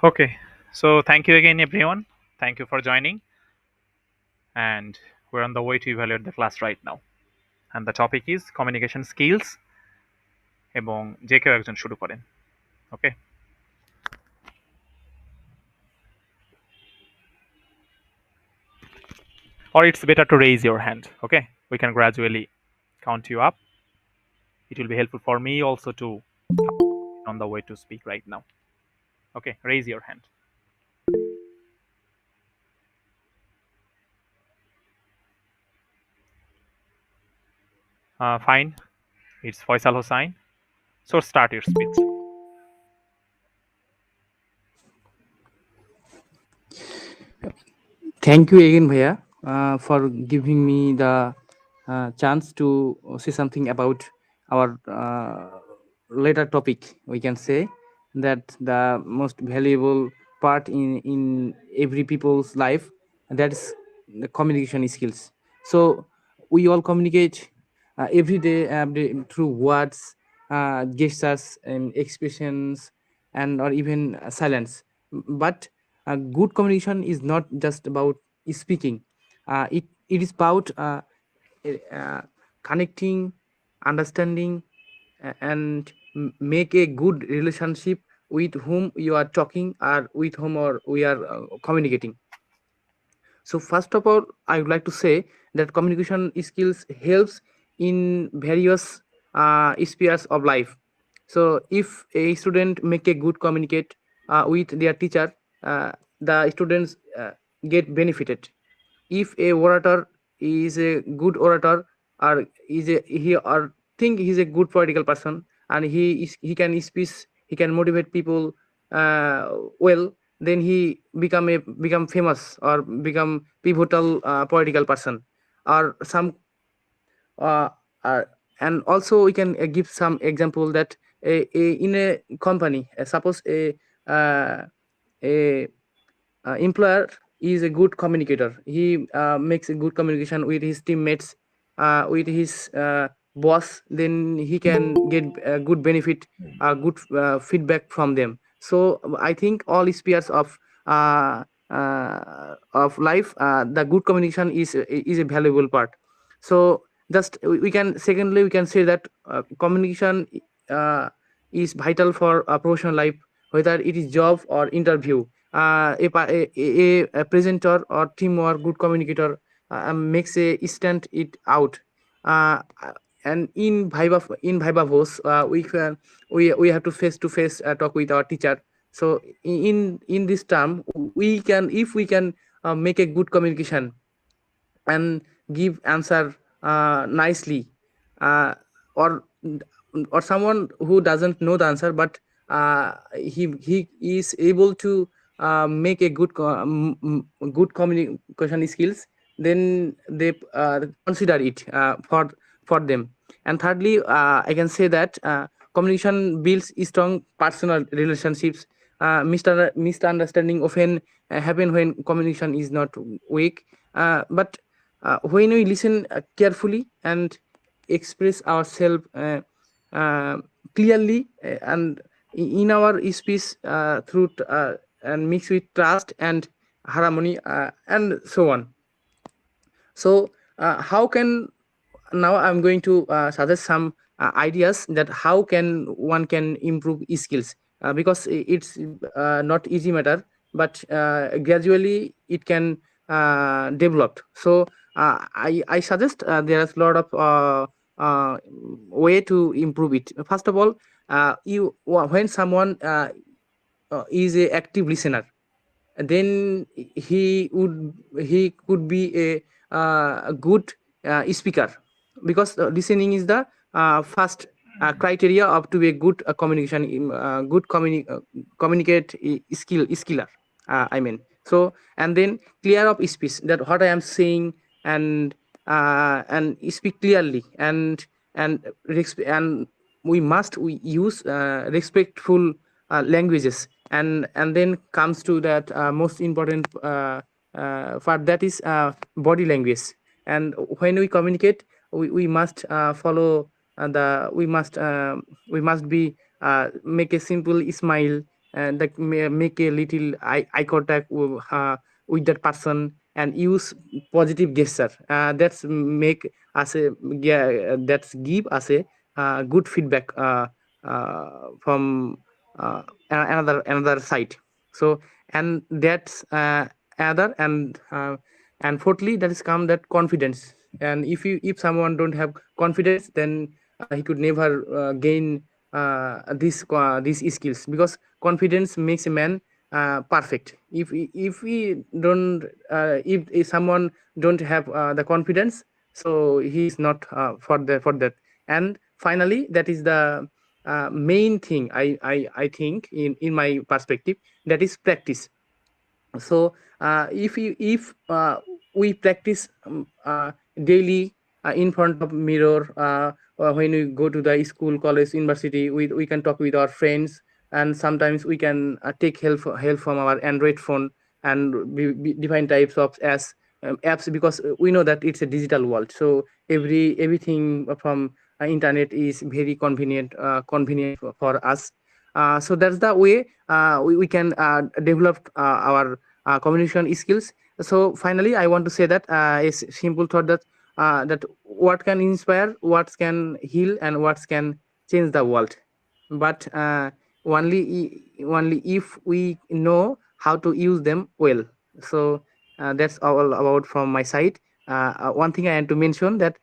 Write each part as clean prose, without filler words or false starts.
Okay, so thank you again, everyone. Thank you for joining, and we're on the way to evaluate the class right now. And the topic is communication skills এবং যে কেউ একজন শুরু করেন. Okay, or it's better to raise your hand. Okay, we can gradually count you up. It will be helpful for me also to on the way to speak right now. Okay, raise your hand. Fine, it's Faisal Hossain. So start your speech. Thank you again, Bhaiya, for giving me the chance to say something about our later topic. We can say that the most valuable part in every people's life, that is the communication skills. So we all communicate every day through words, gestures, and expressions, and or even silence. But good communication is not just about speaking. It is about uh, connecting, understanding, and make a good relationship with whom you are talking or with whom or we are communicating. So first of all, I would like to say that communication skills helps in various spheres of life. So if a student make a good communicate with their teacher, the students get benefited. If a orator is a good orator, or is a he or think he's a good political person, and he can speak, he can motivate people well, then he become famous or become pivotal political person, or some uh, uh, and also we can give some example that in a company, suppose uh, a employer is a good communicator. He makes a good communication with his teammates, with his boss, then he can get a good benefit, good feedback from them. So I think all spheres of life, the good communication is a valuable part. So just we can secondly we can say that communication uh, is vital for a professional life, whether it is job or interview. A presenter or team or good communicator makes a stand it out. uh, and in viva voce, we have to face talk with our teacher. So in this term, we can, if we can make a good communication and give answer nicely, uh, or or someone who doesn't know the answer, but he is able to make a good communication skills, then they consider it for them. And thirdly, I can say that communication builds strong personal relationships. Misunderstanding often happen when communication is not weak, but when we listen carefully and express ourselves uh, clearly, and in our speech through and mix with trust and harmony, and so on. So how can, now I'm going to suggest some ideas that how can one can improve skills, because it's not easy matter, but gradually it can develop. So I suggest there is a lot of way to improve it. First of all, you when someone is a active listener, then he could be a good speaker, because listening is the first criteria of to be a good communication, communicate skiller, I mean. So and then clear of speech, that what I am saying, and speak clearly, and we use respectful languages. And then comes to that most important part, that is body language. And when we communicate, we must follow we must be make a simple smile, like make a little eye contact with that person and use positive gesture. That's make us a, yeah, that's give us a good feedback from another side. So and that's another and fourthly that is come that confidence. And if someone don't have confidence, then he could never gain these skills, because confidence makes a man perfect. If we don't if someone don't have the confidence, so he is not for that. And finally, that is the main thing I think in my perspective, that is practice. So if we practice daily in front of mirror, when we go to the school, college, university, we can talk with our friends, and sometimes we can take help from our Android phone, and define types of as apps, because we know that it's a digital world. So everything from internet is very convenient for us. So that's the way we can develop our communication skills. So finally, I want to say that a simple thought that that what can inspire, what can heal, and what can change the world. But only if we know how to use them well. So that's all about from my side. One thing I want to mention that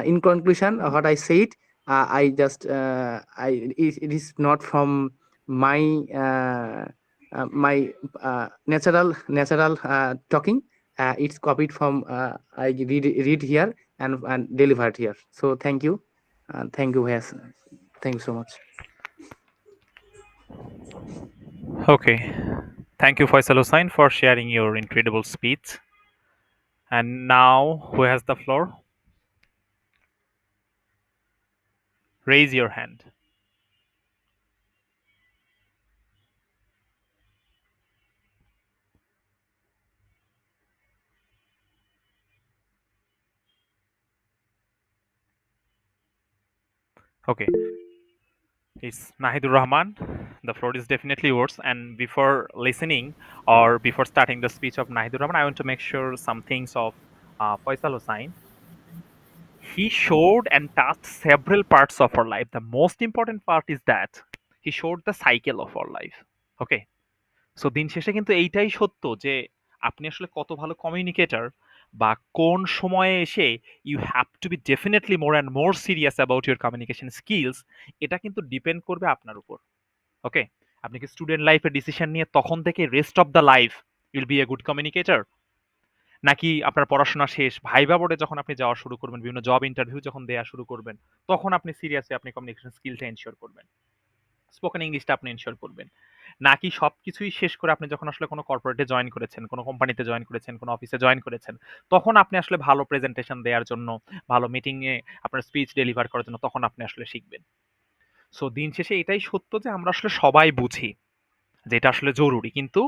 in conclusion, what I said, I just it is not from my my natural talking. It's copied from I read here and delivered here. So thank you. Thank you, yes. Thank you so much. Okay. Thank you, Faisal Hussain, for sharing your incredible speech. And now, who has the floor? Raise your hand. Okay. It's Nahidur Rahman. The floor is definitely yours. And before listening or before starting the speech of Nahidur Rahman, I want to make sure some things of Faisal Hussain. He showed and touched several parts of our life. The most important part is that he showed the cycle of our life. Okay. So দিন শেষে কিন্তু এইটাই সত্য যে আপনি আসলে কত ভালো কমিউনিকেটর বা কোন সময়ে এসে you have to be definitely more and more serious about your communication skills, এটা কিন্তু ডিপেন্ড করবে আপনার উপর। ওকে, আপনি কি স্টুডেন্ট লাইফে ডিসিশন নিয়ে তখন থেকে rest of the life you'll B a good communicator, নাকি আপনার পড়াশোনা শেষ ভাইবা বোর্ডে যখন আপনি যাওয়া শুরু করবেন, বিভিন্ন জব ইন্টারভিউ যখন দেওয়া শুরু করবেন, তখন আপনি সিরিয়াসলি আপনি কমিউনিকেশন স্কিলটা এনশিওর করবেন, স্পোকেন ইংলিশটা আপনি এনশিওর করবেন, নাকি সবকিছুই শেষ করে আপনি যখন আসলে কোনো কর্পোরেটে জয়েন করেছেন, কোনো কোম্পানিতে জয়েন করেছেন, কোনো অফিসে জয়েন করেছেন, তখন আপনি আসলে ভালো প্রেজেন্টেশন দেওয়ার জন্য, ভালো মিটিংয়ে আপনার স্পিচ ডেলিভার করার জন্য তখন আপনি আসলে শিখবেন। সো দিন শেষে এটাই সত্য যে আমরা আসলে সবাই বুঝি যে এটা আসলে জরুরি, কিন্তু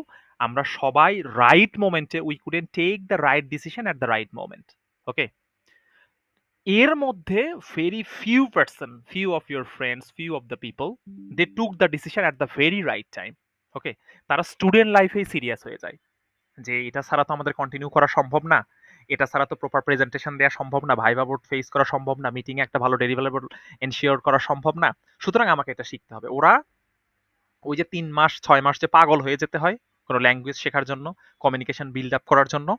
আমরা সবাই রাইট মোমেন্টে we couldn't take the right decision at the right moment. Okay, এর মধ্যে very few person, few of your friends, few of the people, they took the decision at the very right time. Okay, তারা student লাইফেই serious হয়ে যায় যে এটা ছাড়া তো আমাদের কন্টিনিউ করা সম্ভব না, এটা ছাড়া তো প্রপার প্রেজেন্টেশন দেওয়া সম্ভব না, ভাইবা বোর্ড ফেস করা সম্ভব না, মিটিং এ একটা ভালো ডেলিভারেবল এনশিওর করা সম্ভব না, সুতরাং আমাকে এটা শিখতে হবে। ওরা ওই যে ৩ মাস ৬ মাস যে পাগল হয়ে যেতে হয় কোনো ল্যাঙ্গুয়েজ শেখার জন্য, কমিউনিকেশন বিল্ড আপ করার জন্য,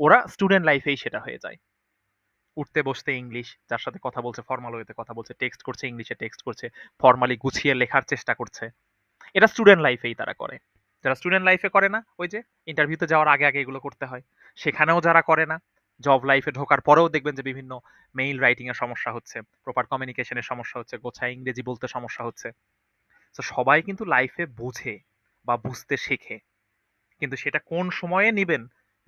ওরা স্টুডেন্ট লাইফেই সেটা হয়ে যায়। উঠতে বসতে ইংলিশ, যার সাথে কথা বলছে ফর্মাল ওয়েতে কথা বলছে, টেক্সট করছে ইংলিশে টেক্সট করছে, ফর্মালি গুছিয়ে লেখার চেষ্টা করছে। এটা স্টুডেন্ট লাইফেই তারা করে। যারা স্টুডেন্ট লাইফে করে না, ওই যে ইন্টারভিউতে যাওয়ার আগে আগে এগুলো করতে হয়। সেখানেও যারা করে না, জব লাইফে ঢোকার পরেও দেখবেন যে বিভিন্ন মেইল রাইটিং এর সমস্যা হচ্ছে, প্রপার কমিউনিকেশনের সমস্যা হচ্ছে, গোছায় ইংরেজি বলতে সমস্যা হচ্ছে। তো সবাই কিন্তু লাইফে বুঝে বা বুঝতে শেখে, কিন্তু সেটা কোন সময়ে নিবেন,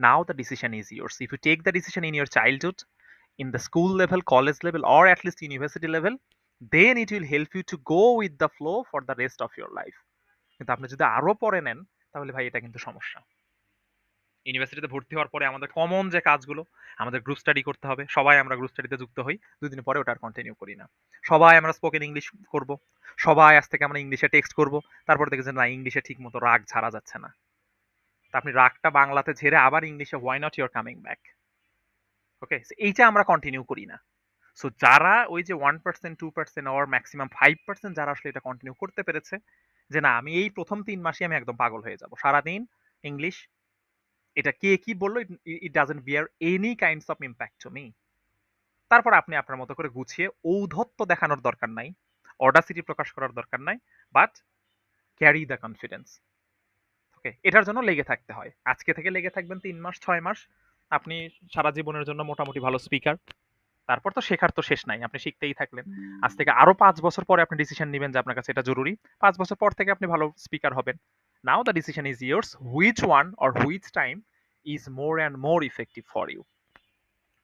now the decision is yours. If you take the decision in your childhood, in the school level, college level, or at least university level, then it will help you to go with the flow for the rest of your life. কিন্তু আপনি যদি আরো পরে নেন, তাহলে ভাই এটা কিন্তু সমস্যা। ইউনিভার্সিটিতে ভর্তি হওয়ার পরে আমাদের কমন যে কাজগুলো, আমাদের গ্রুপ স্টাডি করতে হবে, সবাই আমরা গ্রুপ স্টাডিতে যুক্ত হই, 2 দিন পরে ওটা আর কন্টিনিউ করি না। সবাই আমরা স্পোকেন ইংলিশ করব, সবাই আজ থেকে আমরা ইংলিশে টেক্সট করব, তারপর দেখেছেন না ইংলিশে ঠিক মতো রাগ ঝাড়া যাচ্ছে না, তা আপনি রাগটা বাংলাতে ঝেড়ে আবার ইংলিশে why not your coming back. Okay, এইটা আমরা কন্টিনিউ করি না। সো যারা ওই যে 1% 2% অর ম্যাক্সিমাম 5% যারা আসলে এটা কন্টিনিউ করতে পেরেছে, যে না আমি এই প্রথম 3 মাসে আমি একদম পাগল হয়ে যাব সারাদিন ইংলিশ, এটা কে কি বললো, it doesn't bear any kinds of impact to me. তারপর আপনি আপনার মতো করে গুছিয়ে ঔদ্ধত্য দেখানোর দরকার নাই, অডাসিটি প্রকাশ করার দরকার নাই, বাট ক্যারি দ্য কনফিডেন্স। ওকে, এটার জন্য লেগে থাকতে হয়। আজকে থেকে লেগে থাকবেন 3 মাস 6 মাস, আপনি সারা জীবনের জন্য মোটামুটি ভালো স্পিকার। তারপর তো শেখার তো শেষ নাই, আপনি শিখতেই থাকলেন। আজ থেকে আরো 5 বছর পরে আপনি ডিসিশন নেবেন যে আপনার কাছে এটা জরুরি, 5 বছর পর থেকে আপনি ভালো স্পিকার হবেন। Now the decision is yours, which one or which time is more and more effective for you.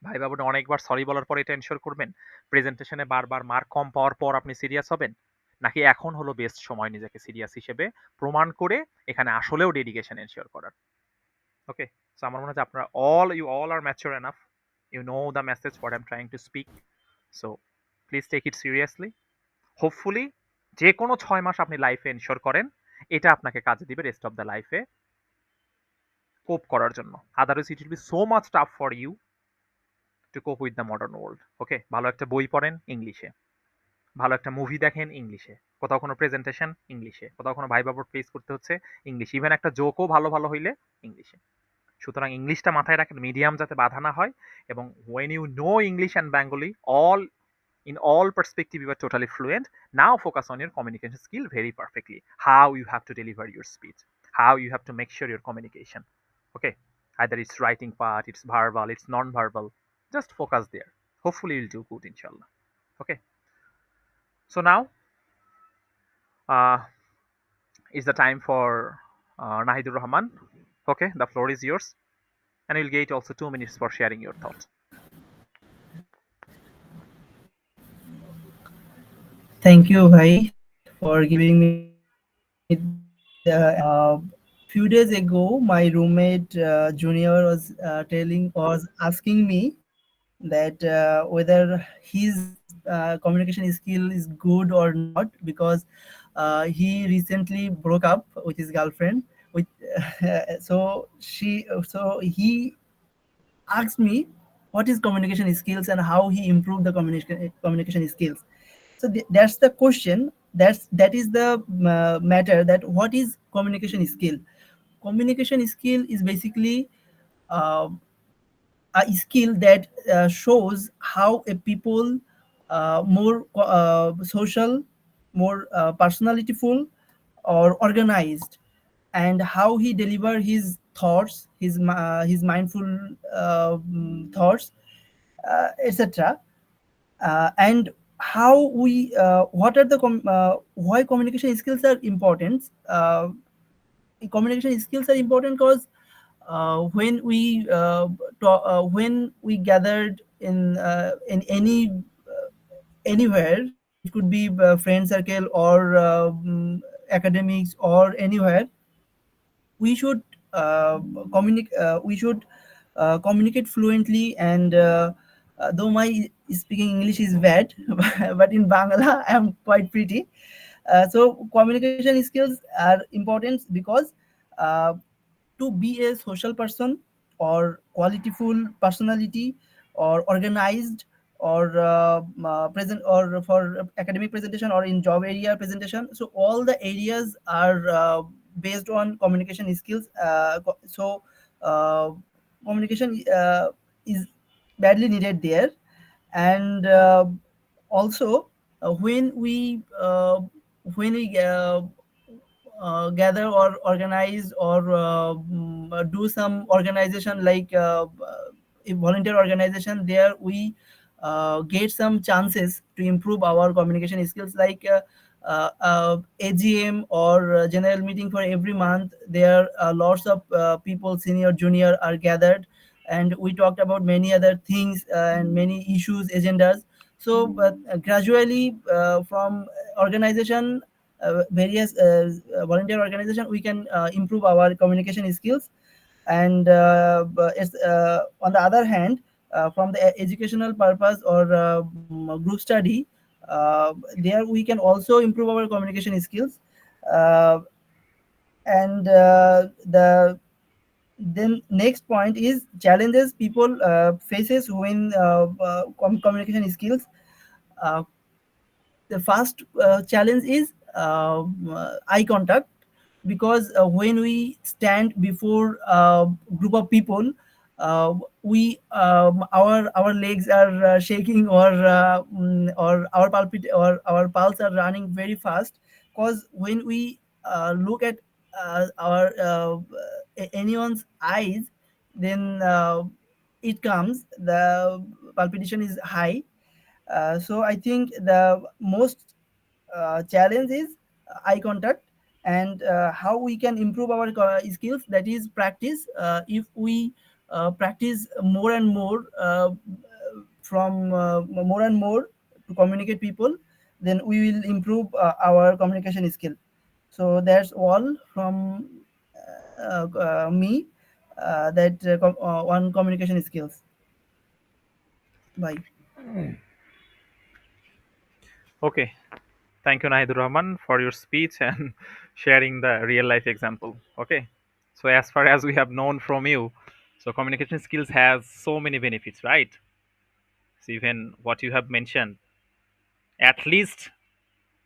ভাই বাবুটা অনেকবার সরি বলার পর এটা এনশিওর করবেন, প্রেজেন্টেশনে বারবার মার্ক কম পাওয়ার পর আপনি সিরিয়াস হবেন, নাকি এখন হলো বেস্ট সময় নিজেকে সিরিয়াস হিসেবে প্রমাণ করে এখানে আসলেও ডেডিকেশন এনশিওর করার। ওকে, সো আমার মনে হয় যে আপনারা you all are mature enough, you know the message what I'm trying to speak, so please take it seriously. Hopefully যে কোনো 6 মাস আপনি লাইফে এনশিওর করেন, এটা আপনাকে কাজে দিবে রেস্ট অফ দ্য লাইফে কোপ করার জন্য। Otherwise it will be so much tough for you to cope with the modern world. Okay, ভালো একটা বই পড়েন ইংলিশে, ভালো একটা মুভি দেখেন ইংলিশে, কোথাও কোনো প্রেজেন্টেশন ইংলিশে, কোথাও কোনো ভাইবা বোর্ড ফেস করতে হচ্ছে ইংলিশ, ইভেন একটা জোকও ভালো ভালো হইলে ইংলিশে। সুতরাং ইংলিশটা মাথায় রাখেন, মিডিয়াম যাতে বাধা না হয়, এবং when you know English and Bengali all in all perspective you are totally fluent. Now focus on your communication skill very perfectly, how you have to deliver your speech, how you have to make sure your communication. Okay, either it's writing part, it's verbal, it's non-verbal, just focus there. Hopefully you'll do good, inshallah. Okay, so now uh, is the time for Nahidur Rahman. Okay, the floor is yours, and you'll get also 2 minutes for sharing your thoughts. Thank you, Bhai, for giving me few days ago, my roommate Junior was asking me that whether his communication skill is good or not, because he recently broke up with his girlfriend. With so he asked me what is communication skills and how he improved the communication skills. So that's the question. That is the matter, that what is communication skill. Communication skill is basically uh, a skill that shows how a people more social, more personalityful or organized, and how he deliver his thoughts, his mindful thoughts, etc. And how we what are the why communication skills are important. Communication skills are important because when we gathered in anywhere, it could be friend circle or academics or anywhere, we should communicate fluently. And though my speaking English is bad, but in Bangla I am quite pretty. So communication skills are important because uh, to be a social person or qualityful personality or organized or present or for academic presentation or in job area presentation, so all the areas are based on communication skills. Communication is badly needed there. And also when we gather or organize or do some organization like a volunteer organization, there we get some chances to improve our communication skills, like AGM or general meeting for every month. There are lots of people, senior junior, are gathered, and we talked about many other things and many issues, agendas. So but gradually from organization, various volunteer organization, we can improve our communication skills. and on the other hand, from the educational purpose or group study, there we can also improve our communication skills. uh, and the then next point is challenges people faces when communication skills. uh, the first challenge is eye contact, because when we stand before a group of people, we our legs are shaking, or our pulse are running very fast, because when we look at our anyone's eyes, then it comes the palpitation is high. So I think the most challenge is eye contact, and how we can improve our skills, that is practice. If we practice more and more, from more and more to communicate people, then we will improve our communication skill. So that's all from me, on communication skills. Bye. Okay. Thank you, Nahidur Rahman, for your speech and sharing the real life example. Okay. So as far as we have known from you, so communication skills has so many benefits, right? So even what you have mentioned, at least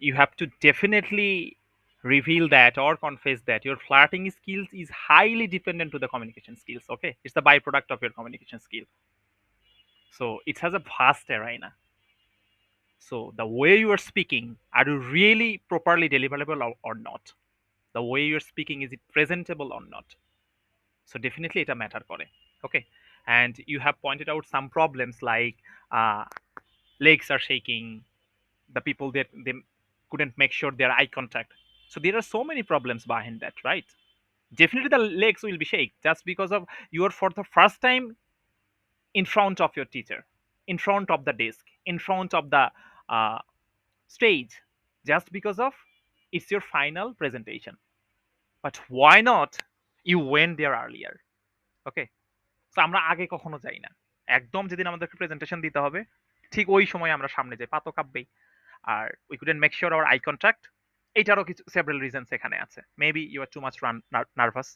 you have to definitely reveal that or confess that your flirting skills is highly dependent to the communication skills. Okay. It's the byproduct of your communication skill. So it has a vast arena. So the way you are speaking, are you really properly deliverable or not? The way you're speaking, is it presentable or not? So definitely এটা matter করে. Okay. And you have pointed out some problems like uh, legs are shaking, the people that they couldn't make sure their eye contact. So there are so many problems behind that, right? Definitely the legs will be shake just because of you are for the first time in front of your teacher, in front of the desk, in front of the uh, stage, just because of it's your final presentation. But why not you went there earlier? ওকে, তো আমরা আগে কখনো যাই না। একদম যেদিন আমাদেরকে presentation দিতে হবে ঠিক ওই সময় আমরা সামনে যাই, পা তো কাঁপবেই। আর we couldn't make sure our eye contact. এইটারও কিছু সেভারাল রিজনস এখানে আছে। Maybe you are too much nervous,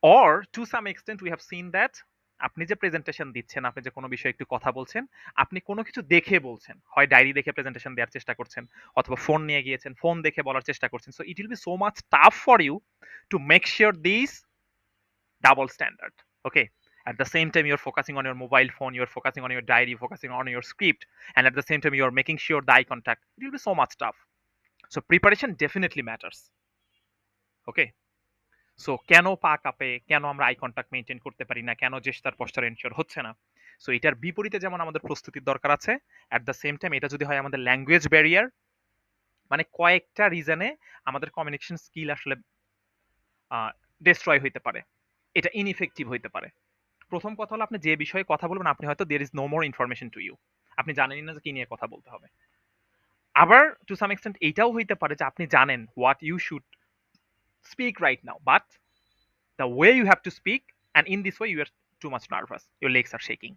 or to some extent we have seen that আপনি যে প্রেজেন্টেশন দিচ্ছেন, আপনি যে কোনো বিষয়ে একটু কথা বলছেন, আপনি কোনো কিছু দেখে বলছেন, হয় ডায়েরি দেখে প্রেজেন্টেশন দেওয়ার চেষ্টা করছেন, অথবা ফোন নিয়ে গিয়েছেন, ফোন দেখে বলার চেষ্টা করছেন। So it will be so much tough for you to make sure this double standard. Okay. At the same time, you're focusing on your mobile phone, you're focusing on your diary, focusing on your script, and at the same time, you're making sure the eye contact. It will be so much tough. So preparation definitely matters. Okay. So কেন পা কাঁপে, কেন আমরা eye contact maintain করতে পারি না, কেন gesture posture ensure হচ্ছে না? সো এটার বিপরীতে যেমন আমাদের প্রস্তুতির দরকার আছে, অ্যাট দ্য সেম টাইম এটা যদি হয় আমাদের ল্যাঙ্গুয়েজ ব্যারিয়ার, মানে কয়েকটা রিজনে আমাদের কমিউনিকেশন স্কিল আসলে ডিস্ট্রয় হইতে পারে, এটা ইনইফেক্টিভ হইতে পারে। প্রথম কথা হলো, আপনি যে বিষয়ে কথা বলবেন, আপনি হয়তো there is no more information to you, আপনি জানেনই না যে কি নিয়ে কথা বলতে হবে। আবার টু সাম এক্সটেন্ট এইটাও হইতে পারে যে আপনি জানেন what you should speak right now, but the way you have to speak and in this way you are too much nervous, your legs are shaking.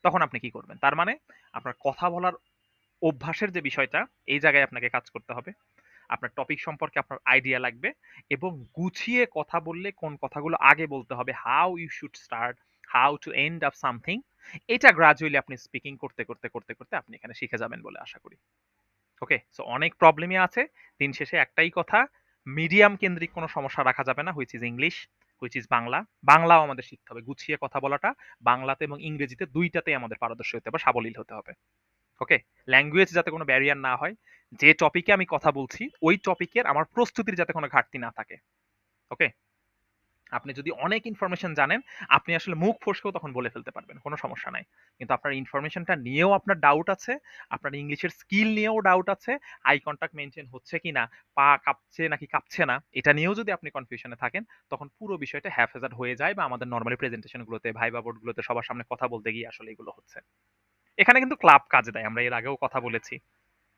তখন আপনি কি করবেন? তার মানে আপনার কথা বলার অভ্যাসের যে বিষয়টা, এই জায়গায় আপনাকে কাজ করতে হবে। আপনার টপিক সম্পর্কে আপনার আইডিয়া লাগবে, এবং গুছিয়ে কথা বললে কোন কথাগুলো আগে বলতে হবে, how you should start, how to end up something, এটা গ্রাজুয়ালি আপনি স্পিকিং করতে করতে করতে করতে আপনি এখানে শিখে যাবেন বলে আশা করি। ওকে, সো অনেক প্রবলেমই আছে, দিন শেষে একটাই কথা, মিডিয়াম কেন্দ্রিক কোনো সমস্যা রাখা যাবে না, which is English, which is Bangla. বাংলাও আমাদের শিখতে হবে, গুছিয়ে কথা বলাটা বাংলাতে এবং ইংরেজিতে দুইটাতেই আমাদের পারদর্শী হতে হবে, সাবলীল হতে হবে। ওকে, ল্যাঙ্গুয়েজ যাতে কোনো ব্যারিয়ার না হয়, যে টপিকে আমি কথা বলছি ওই টপিকের আমার প্রস্তুতির যাতে কোনো ঘাটতি না থাকে। ওকে, আপনি যদি অনেক ইনফরমেশন জানেন, আপনি আসলে মুখ ফসকেও তখন বলে ফেলতে পারবেন, কোনো সমস্যা নাই। কিন্তু আপনার ইনফরমেশনটা নিয়েও আপনার ডাউট আছে, আপনার ইংলিশের স্কিল নিয়েও ডাউট আছে, আই কন্টাক্ট মেনটেন হচ্ছে কিনা, পা কাঁপছে নাকি কাঁপছে না, এটা নিয়েও যদি আপনি কনফিউশনে থাকেন, তখন পুরো বিষয়টা হ্যাফেজার্ড হয়ে যায়, বা আমাদের নর্মালি প্রেজেন্টেশনগুলোতে, ভাইবা বোর্ডগুলোতে সবার সামনে কথা বলতে গিয়ে আসলে এগুলো হচ্ছে। এখানে কিন্তু ক্লাব কাজে দেয়, আমরা এর আগেও কথা বলেছি।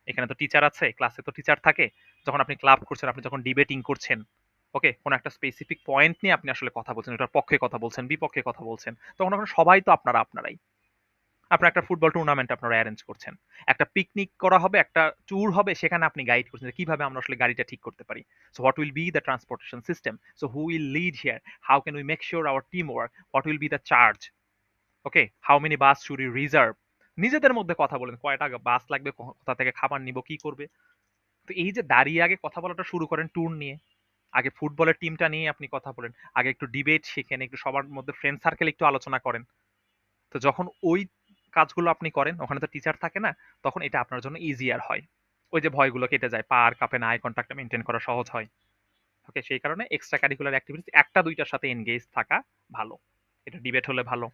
এখানে তো টিচার আছে, ক্লাসে তো টিচার থাকে। যখন আপনি ক্লাব করছেন, আপনি যখন ডিবেটিং করছেন, ওকে, কোনো একটা স্পেসিফিক পয়েন্ট নিয়ে আপনি আসলে কথা বলছেন, এটার পক্ষে কথা বলছেন, বিপক্ষে কথা বলছেন, তখন ওখানে সবাই তো আপনারাই। আপনার একটা ফুটবল টুর্নামেন্ট আপনারা অ্যারেঞ্জ করছেন, একটা পিকনিক করা হবে, একটা ট্যুর হবে, সেখানে আপনি গাইড করছেন যে কিভাবে আমরা আসলে গাড়িটা ঠিক করতে পারি। So what will be the transportation system, so who will lead here, how can we make sure our team work, what will be the charge, okay, how many bus should you reserve. নিজেদের মধ্যে কথা বলেন, কয়টা বাস লাগবে, কোথা থেকে খাবার নিব, কি করবে। তো এই যে দাঁড়িয়ে আগে কথা বলাটা শুরু করেন ট্যুর নিয়ে, আগে ফুটবলের টিমটা নিয়ে আপনি কথা বলেন, আগে একটু ডিবেট শিখেন, একটু সবার মধ্যে ফ্রেন্ড সার্কেল একটু আলোচনা করেন। তো যখন ওই কাজগুলো আপনি করেন, ওখানে তো টিচার থাকে না, তখন এটা আপনার জন্য ইজিয়ার হয়। ওই যে ভয়গুলো কেটে যায়, পা আর কাঁপে না, আই কন্ট্যাক্ট মেনটেন করা সহজ হয়। ওকে, সেই কারণে এক্সট্রা কারিকুলার অ্যাক্টিভিটিস একটা দুইটার সাথে এনগেজ থাকা ভালো। এটা ডিবেট হলে ভালো,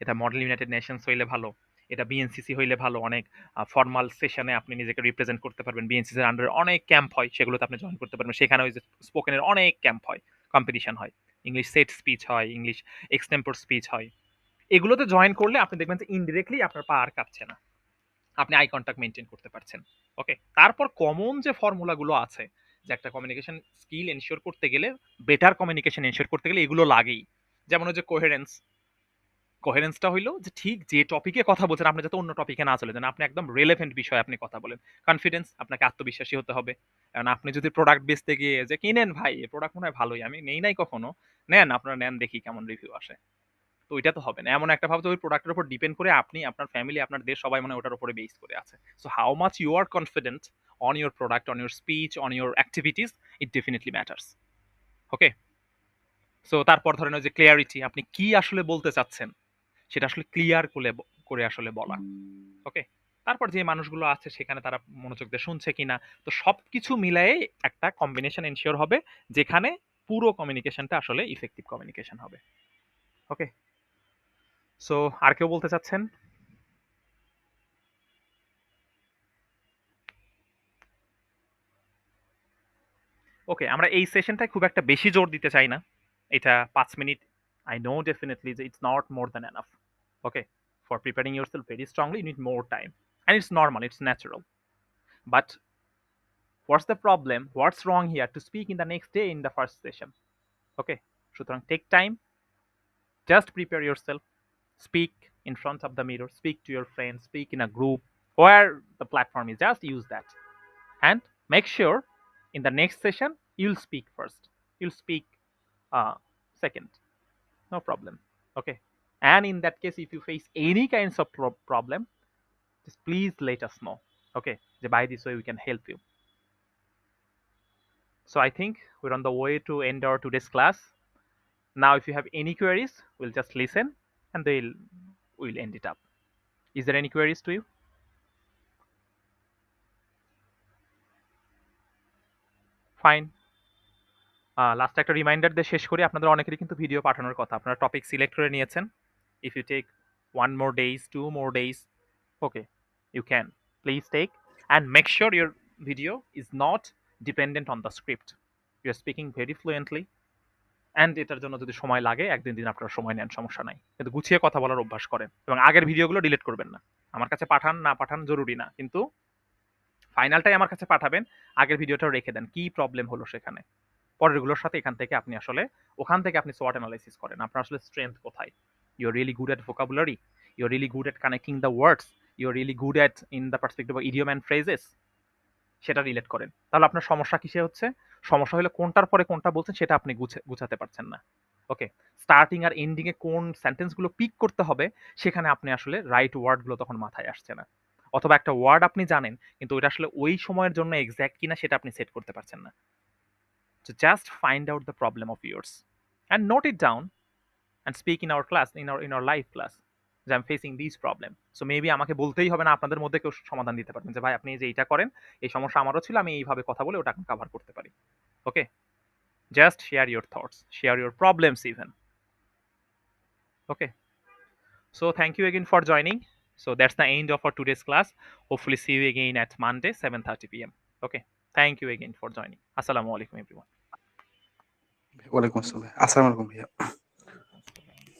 এটা মডেল ইউনাইটেড নেশনস হইলে ভালো, এটা বিএনসিসি হইলে ভালো। অনেক ফর্মাল সেশনে আপনি নিজেকে রিপ্রেজেন্ট করতে পারবেন। বিএনসিসির আন্ডারে অনেক ক্যাম্প হয়, সেগুলোতে আপনি জয়েন করতে পারবেন। সেখানে ওই যে স্পোকেনের অনেক ক্যাম্প হয়, কম্পিটিশন হয়, ইংলিশ সেট স্পিচ হয়, ইংলিশ এক্সটেম্পোর স্পিচ হয়। এগুলোতে জয়েন করলে আপনি দেখবেন যে ইনডিরেক্টলি আপনার পা আর কাঁপছে না, আপনি আই কন্ট্যাক্ট মেনটেন করতে পারছেন। ওকে, তারপর কমন যে ফর্মুলাগুলো আছে, যে একটা কমিউনিকেশন স্কিল এনশিওর করতে গেলে, বেটার কমিউনিকেশন এনশিওর করতে গেলে এগুলো লাগেই। যেমন হচ্ছে কোহেরেন্সটা হইলো যে ঠিক যে টপিকে কথা বলছেন আপনি যাতে অন্য টপিকে না চলে যান, আপনি একদম রেলেভেন্ট বিষয়ে আপনি কথা বলেন। কনফিডেন্স, আপনাকে আত্মবিশ্বাসী হতে হবে। কারণ আপনি যদি প্রোডাক্ট বেচতে গিয়ে যে কিনেন ভাই, এই প্রোডাক্ট মনে হয় ভালোই, আমি নেই নাই কখনো, নেন, আপনারা নেন, দেখি কেমন রিভিউ আসে, তো ওইটা তো হবে না। এমন একটা ভাবতে ওই প্রোডাক্টের উপর ডিপেন্ড করে আপনি, আপনার ফ্যামিলি, আপনার দেশ, সবাই মানে ওটার উপরে বেস করে আছে। So how much you are confident on your product, on your speech, on your activities, it definitely matters. Okay, so তারপর ধরেন ওই যে ক্লিয়ারিটি, আপনি কি আসলে বলতে চাচ্ছেন সেটা আসলে ক্লিয়ার করে করে আসলে বলা। ওকে, তারপর যে মানুষগুলো আছে সেখানে তারা মনোযোগ দিয়ে শুনছে কিনা। তো সবকিছু মিলাই একটা কম্বিনেশন এনশিওর হবে, যেখানে পুরো কমিউনিকেশনটা আসলে ইফেক্টিভ কমিউনিকেশন হবে। ওকে, সো আর কেউ বলতে চাচ্ছেন? ওকে, আমরা এই সেশনটায় খুব একটা বেশি জোর দিতে চাই না। এটা 5 minute. I know definitely that it's not more than enough. Okay, for preparing yourself very strongly, you need more time. And it's normal, it's natural. But what's the problem? What's wrong here to speak in the next day in the first session? Okay, সুতরাং take time, just prepare yourself, speak in front of the mirror, speak to your friends, speak in a group, where the platform is, just use that. And make sure in the next session, you'll speak first. You'll speak second. No problem. Okay. And in that case, if you face any kinds of problem, just please let us know. Okay. By this way, we can help you. So I think we're on the way to end our today's class. Now, if you have any queries, we'll just listen and we'll end it up. Is there any queries to you? Fine. Last একটা reminder দিয়ে শেষ করি। আপনাদের অনেকেরই কিন্তু video পাঠানোর কথা, আপনারা টপিক সিলেক্ট করে নিয়েছেন। If you take 1 more days, 2 more days, okay, you can please take, and make sure your video is not dependent on the script. You are speaking very fluently, and এটার জন্য যদি সময় লাগে, একদিন দিন আপনারা সময় নেন, সমস্যা নাই, কিন্তু গুছিয়ে কথা বলার অভ্যাস করেন এবং আগের ভিডিওগুলো ডিলিট করবেন না। আমার কাছে পাঠান না পাঠান জরুরি না, কিন্তু ফাইনালটাই আমার কাছে পাঠাবেন, আগের ভিডিওটাও রেখে দেন, কি প্রবলেম হলো সেখানে। পরেরগুলোর সাথে এখান থেকে আপনি আসলে, ওখান থেকে আপনি SWOT অ্যানালাইসিস করেন, আপনার আসলে স্ট্রেংথ কোথায়। You are really good at vocabulary, you are really good at connecting the words, you are really good at in the perspective of idiom and phrases, সেটা রিলেট করেন। তাহলে আপনার সমস্যা কিসে হচ্ছে? সমস্যা হলে কোনটার পরে কোনটা বলছেন সেটা আপনি গুছাতে পারছেন না। ওকে, স্টার্টিং আর এন্ডিং এ কোন সেন্টেন্সগুলো পিক করতে হবে, সেখানে আপনি আসলে রাইট ওয়ার্ডগুলো তখন মাথায় আসছে না। অথবা একটা ওয়ার্ড আপনি জানেন, কিন্তু ওইটা আসলে ওই সময়ের জন্য এক্সাক্ট কিনা সেটা আপনি সেট করতে পারছেন না। So just find out the problem of yours and note it down and speak in our class, in our live class, যে I'm facing these problem. So maybe আমাকে বলতেই হবে না, আপনাদের মধ্যে কেউ সমাধান দিতে পারবেন যে ভাই আপনি যে এইটা করেন, এই সমস্যা আমারও ছিল, আমি এইভাবে কথা বলে ওটা কভার করতে পারি। Okay, just share your thoughts, share your problems even. Okay, so thank you again for joining. So that's the end of our today's class. Hopefully see you again at Monday 7:30 p.m. Okay, thank you again for joining. Assalamu alaikum everyone. ওয়ালাইকুম আসসালাম, আসসালামু আলাইকুম ভাইয়া।